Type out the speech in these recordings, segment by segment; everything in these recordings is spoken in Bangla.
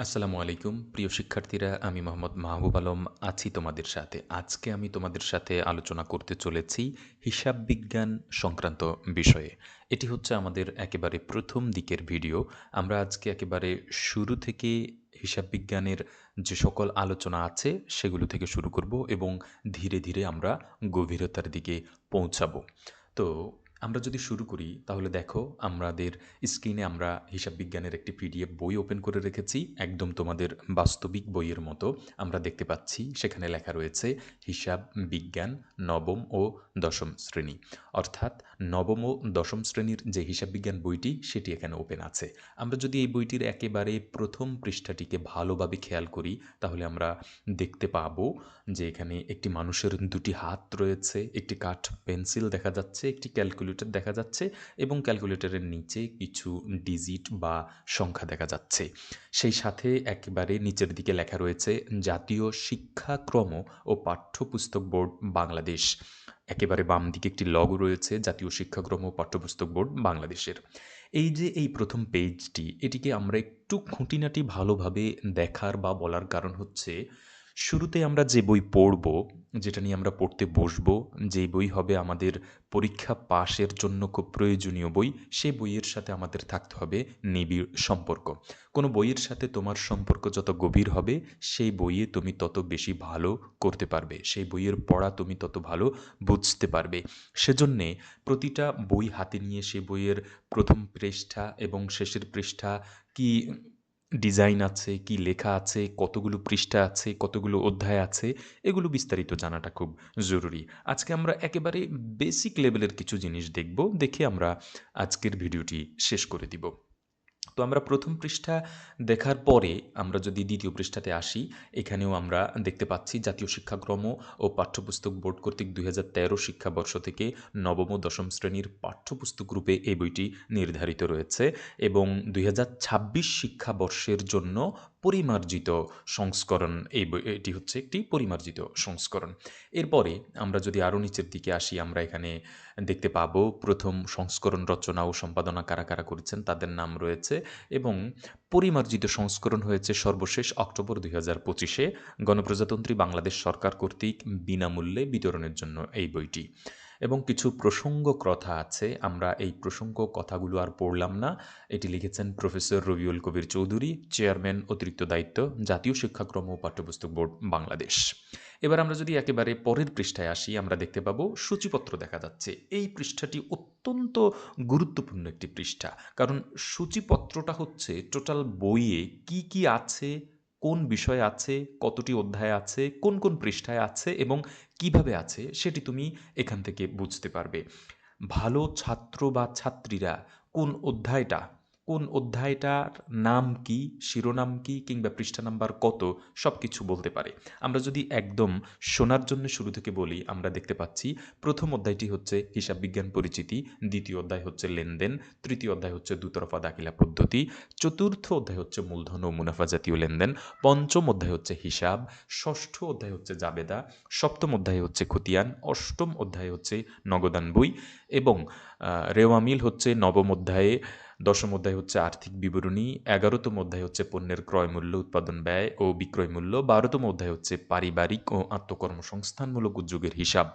আসসালামু আলাইকুম প্রিয় শিক্ষার্থীরা, আমি মোহাম্মদ মাহবুব আলম আছি তোমাদের সাথে। আজকে আমি তোমাদের সাথে আলোচনা করতে চলেছি হিসাব বিজ্ঞান সংক্রান্ত বিষয়ে। এটি হচ্ছে আমাদের একেবারে প্রথম দিকের ভিডিও। আমরা আজকে একেবারে শুরু থেকে হিসাব বিজ্ঞানের যে সকল আলোচনা আছে সেগুলো থেকে শুরু করব এবং ধীরে ধীরে আমরা গভীরতার দিকে পৌঁছাবো। তো আমরা যদি শুরু করি তাহলে দেখো, আমাদের স্ক্রিনে আমরা হিসাব বিজ্ঞানের একটি পিডিএফ বই ওপেন করে রেখেছি, একদম তোমাদের বাস্তবিক বইয়ের মতো। আমরা দেখতে পাচ্ছি সেখানে লেখা রয়েছে হিসাব বিজ্ঞান নবম ও দশম শ্রেণী, অর্থাৎ নবম ও দশম শ্রেণীর যে হিসাব বিজ্ঞান বইটি সেটি এখানে ওপেন আছে। আমরা যদি এই বইটির একেবারে প্রথম পৃষ্ঠাটিকে ভালোভাবে খেয়াল করি তাহলে আমরা দেখতে পাবো যে এখানে একটি মানুষের দুটি হাত রয়েছে, একটি কাঠ পেন্সিল দেখা যাচ্ছে, একটি ক্যালকুলেটর দেখা যাচ্ছে এবং ক্যালকুলেটরের নিচে কিছু ডিজিট বা সংখ্যা দেখা যাচ্ছে। সেই সাথে একেবারে নিচের দিকে লেখা রয়েছে জাতীয় শিক্ষাক্রম ও পাঠ্যপুস্তক বোর্ড বাংলাদেশ। একেবারে বাম দিকে একটি লগো রয়েছে জাতীয় শিক্ষাক্রম ও পাঠ্যপুস্তক বোর্ড বাংলাদেশের। এই যে এই প্রথম পেজটি, এটিকে আমরা একটু খুঁটিনাটি ভালোভাবে দেখার বা বলার কারণ হচ্ছে, শুরুতে আমরা যে বই পড়ব, যেটা নিয়ে আমরা পড়তে বসবো, যে বই হবে আমাদের পরীক্ষা পাশের জন্য খুব প্রয়োজনীয় বই, সে বইয়ের সাথে আমাদের থাকতে হবে নিবিড় সম্পর্ক। কোনো বইয়ের সাথে তোমার সম্পর্ক যত গভীর হবে, সেই বইয়ে তুমি তত বেশি ভালো করতে পারবে, সেই বইয়ের পড়া তুমি তত ভালো বুঝতে পারবে। সেজন্যে প্রতিটা বই হাতে নিয়ে সে বইয়ের প্রথম পৃষ্ঠা এবং শেষের পৃষ্ঠা কি ডিজাইন আছে, কি লেখা আছে, কতগুলো পৃষ্ঠা আছে, কতগুলো অধ্যায় আছে, এগুলো বিস্তারিত জানাটা খুব জরুরি। আজকে আমরা একেবারে বেসিক লেভেলের কিছু জিনিস দেখব, দেখে আমরা আজকের ভিডিওটি শেষ করে দিব। তো আমরা প্রথম পৃষ্ঠা দেখার পরে আমরা যদি দ্বিতীয় পৃষ্ঠাতে আসি, এখানেও আমরা দেখতে পাচ্ছি জাতীয় শিক্ষাক্রম ও পাঠ্যপুস্তক বোর্ড কর্তৃক 2013 শিক্ষাবর্ষ থেকে নবম ও দশম শ্রেণীর পাঠ্যপুস্তক রূপে এই বইটি নির্ধারিত রয়েছে এবং 2026 শিক্ষাবর্ষের জন্য পরিমার্জিত সংস্করণ। এটি হচ্ছে একটি পরিমার্জিত সংস্করণ। এরপরে আমরা যদি আরও নিচের দিকে আসি, আমরা এখানে দেখতে পাবো প্রথম সংস্করণ রচনা ও সম্পাদনা কারা কারা করেছেন তাদের নাম রয়েছে এবং পরিমার্জিত সংস্করণ হয়েছে সর্বশেষ অক্টোবর 2025-এ গণপ্রজাতন্ত্রী বাংলাদেশ সরকার কর্তৃক বিনামূল্যে বিতরণের জন্য এই বইটি। এবং কিছু প্রসঙ্গ কথা আছে, আমরা এই প্রসঙ্গ কথাগুলো আর পড়লাম না। এটি লিখেছেন প্রফেসর রবিউল কবির চৌধুরী, চেয়ারম্যান অতিরিক্ত দায়িত্ব, জাতীয় শিক্ষাক্রম ও পাঠ্যপুস্তক বোর্ড বাংলাদেশ। এবার আমরা যদি একেবারে পরের পৃষ্ঠায় আসি, আমরা দেখতে পাবো সূচিপত্র দেখা যাচ্ছে। এই পৃষ্ঠাটি অত্যন্ত গুরুত্বপূর্ণ একটি পৃষ্ঠা, কারণ সূচিপত্রটা হচ্ছে টোটাল বইয়ে কি কি আছে, কোন বিষয় আছে, কতটি অধ্যায় আছে, কোন কোন পৃষ্ঠায় আছে এবং কিভাবে আছে সেটি তুমি এখান থেকে বুঝতে পারবে। ভালো ছাত্র বা ছাত্রীরা কোন অধ্যায়টার নাম কি, শিরোনাম কি কিংবা পৃষ্ঠা নাম্বার কত, সব কিছু বলতে পারে। আমরা যদি একদম শোনার জন্য শুরু থেকে বলি, আমরা দেখতে পাচ্ছি প্রথম অধ্যায়টি হচ্ছে হিসাব বিজ্ঞান পরিচিতি, দ্বিতীয় অধ্যায় হচ্ছে লেনদেন, তৃতীয় অধ্যায় হচ্ছে দুতরফা দাখিলা পদ্ধতি, চতুর্থ অধ্যায় হচ্ছে মূলধন ও মুনাফা জাতীয় লেনদেন, পঞ্চম অধ্যায় হচ্ছে হিসাব, ষষ্ঠ অধ্যায় হচ্ছে জাবেদা, সপ্তম অধ্যায় হচ্ছে খতিয়ান, অষ্টম অধ্যায় হচ্ছে নগদান বই এবং রেওয়ামিল হচ্ছে নবম অধ্যায়ে, দশম অধ্যায় হচ্ছে আর্থিক বিবরণী, 11তম অধ্যায় হচ্ছে পণ্যের ক্রয় মূল্য, উৎপাদন ব্যয় ও বিক্রয় মূল্য, 12তম অধ্যায় হচ্ছে পারিবারিক ও আত্মকর্মসংস্থানমূলক উদ্যোগের হিসাব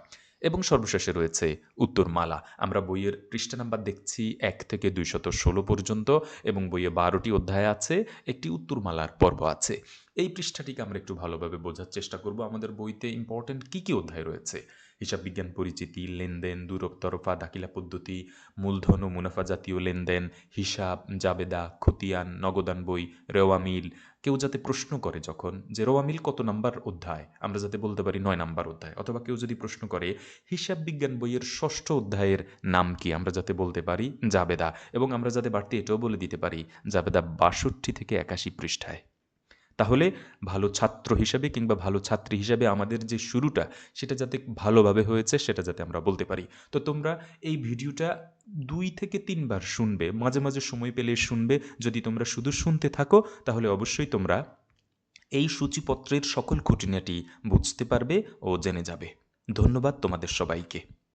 এবং সর্বশেষে রয়েছে উত্তরমালা। আমরা বইয়ের পৃষ্ঠা নাম্বার দেখছি 1 থেকে 216 পর্যন্ত এবং বইয়ে 12টি অধ্যায় আছে, একটি উত্তরমালার পর্ব আছে। এই পৃষ্ঠাটিকে আমরা একটু ভালোভাবে বোঝার চেষ্টা করব। আমাদের বইতে ইম্পর্টেন্ট কী কী অধ্যায় রয়েছে: হিসাব বিজ্ঞান পরিচিতি, লেনদেন, দুতরফা দাখিলা পদ্ধতি, মূলধন ও মুনাফা জাতীয় লেনদেন, হিসাব, জাবেদা, খতিয়ান, নগদান বই, রেওয়ামিল। কেউ যাতে প্রশ্ন করে যখন যে রেওয়ামিল কত নাম্বার অধ্যায়, আমরা যাতে বলতে পারি 9 নাম্বার অধ্যায়। অথবা কেউ যদি প্রশ্ন করে হিসাব বিজ্ঞান বইয়ের ষষ্ঠ অধ্যায়ের নাম কি, আমরা যাতে বলতে পারি জাবেদা। এবং আমরা যাতে বাড়তি এটাও বলে দিতে পারি জাবেদা 62 থেকে 81 পৃষ্ঠায়। তাহলে ভালো ছাত্র হিসেবে কিংবা ভালো ছাত্রী হিসেবে আমাদের যে শুরুটা, সেটা যাতে ভালোভাবে হয়েছে সেটা যাতে আমরা বলতে পারি। তো তোমরা এই ভিডিওটা 2 থেকে 3 বার শুনবে, মাঝে মাঝে সময় পেলে শুনবে। যদি তোমরা শুধু শুনতে থাকো তাহলে অবশ্যই তোমরা এই সূচিপত্রের সকল খুঁটিনাটি বুঝতে পারবে ও জেনে যাবে। ধন্যবাদ তোমাদের সবাইকে।